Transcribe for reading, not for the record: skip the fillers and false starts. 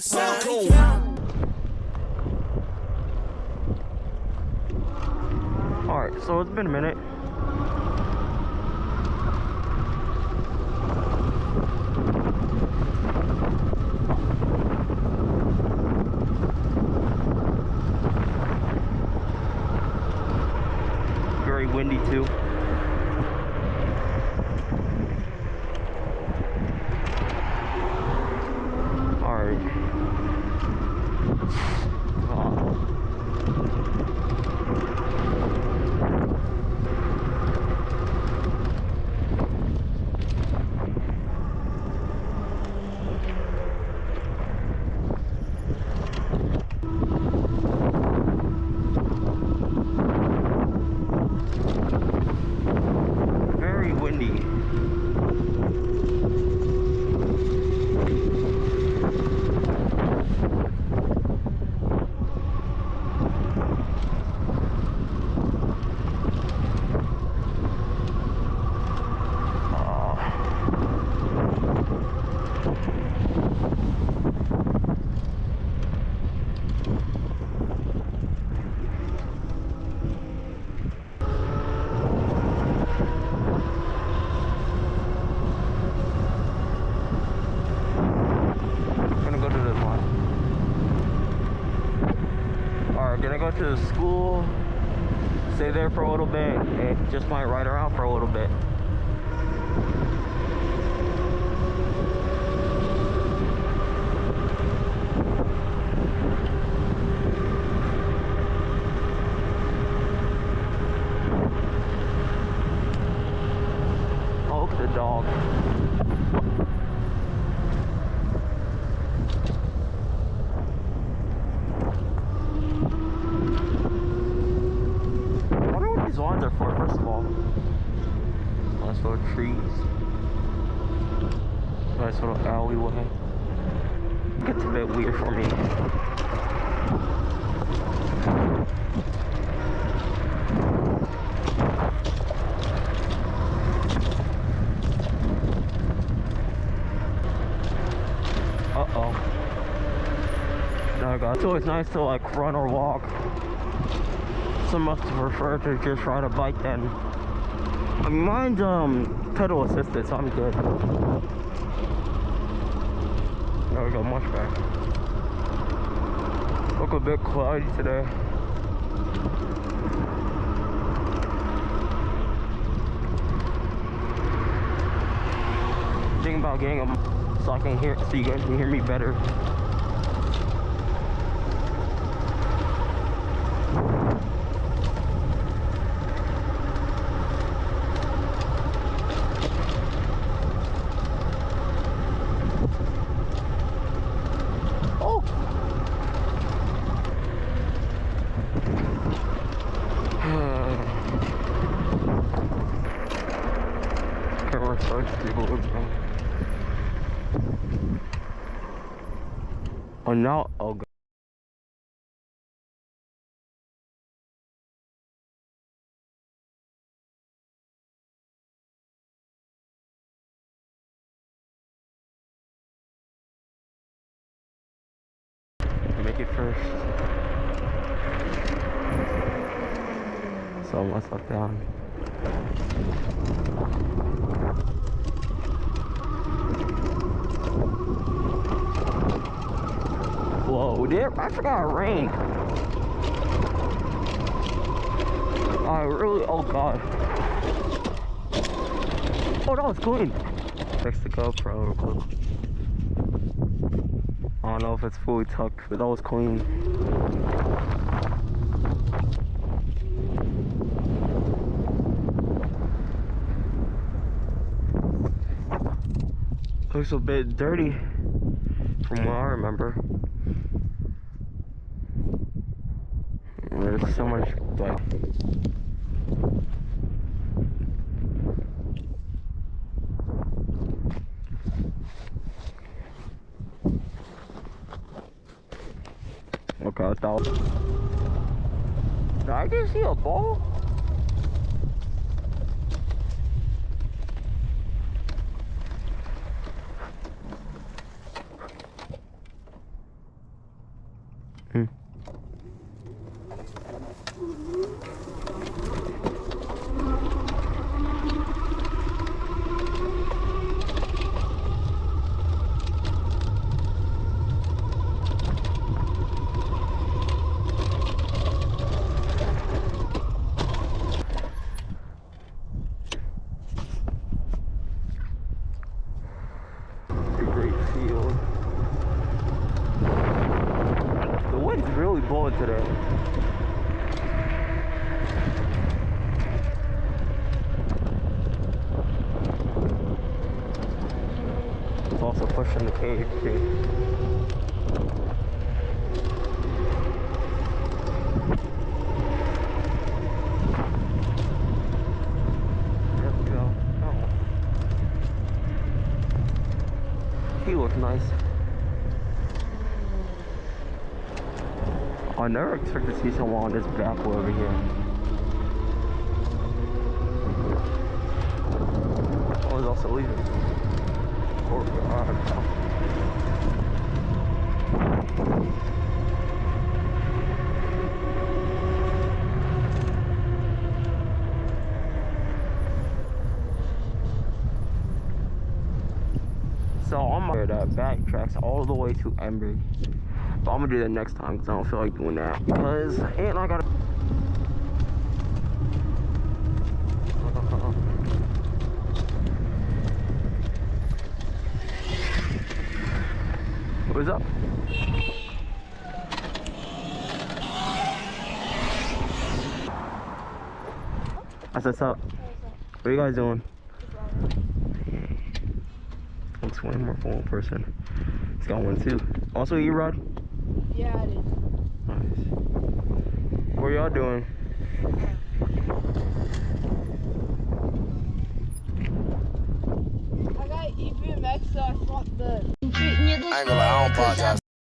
the sun. Alright, so it's been a minute. Very windy too. Alright. Very windy. Gonna go to the school, stay there for a little bit, and just might ride around for a little bit. Oh, the dog. Lawns are for, first of all. Nice little trees. Nice little alleyway. Gets a bit weird for me. Uh-oh. No, God. It's always nice to like run or walk. Some must prefer to just ride a bike then. I mean, mine's pedal assisted, so I'm good. There we go, much better. Look a bit cloudy today. Thinking about getting them so I can hear, so you guys can hear me better. Oh no, oh God. Make it first. Slow myself down. Whoa, I forgot it rained. I really, oh God. Oh, that was clean. Fix the GoPro real quick. I don't know if it's fully tucked, but that was clean. Looks a bit dirty from what I remember. There's so much like okay, I thought. Did I just see a ball? Hmm. Great field. The wind's really blowing today. It's also pushing the cage too. There we go. Oh. He looks nice. I never expected to see someone on this back over here. I was also leaving. Oh God. So I'm gonna that backtracks all the way to Embry. But I'm gonna do that next time because I don't feel like doing that. Because and I gotta. What's up? I said, what's up? What are you guys doing? Looks way more for one person. It's got one too. Also, you rod? Yeah, I did. Nice. What are y'all doing? I got EBMX, so I swapped the. I ain't gonna lie, I don't apologize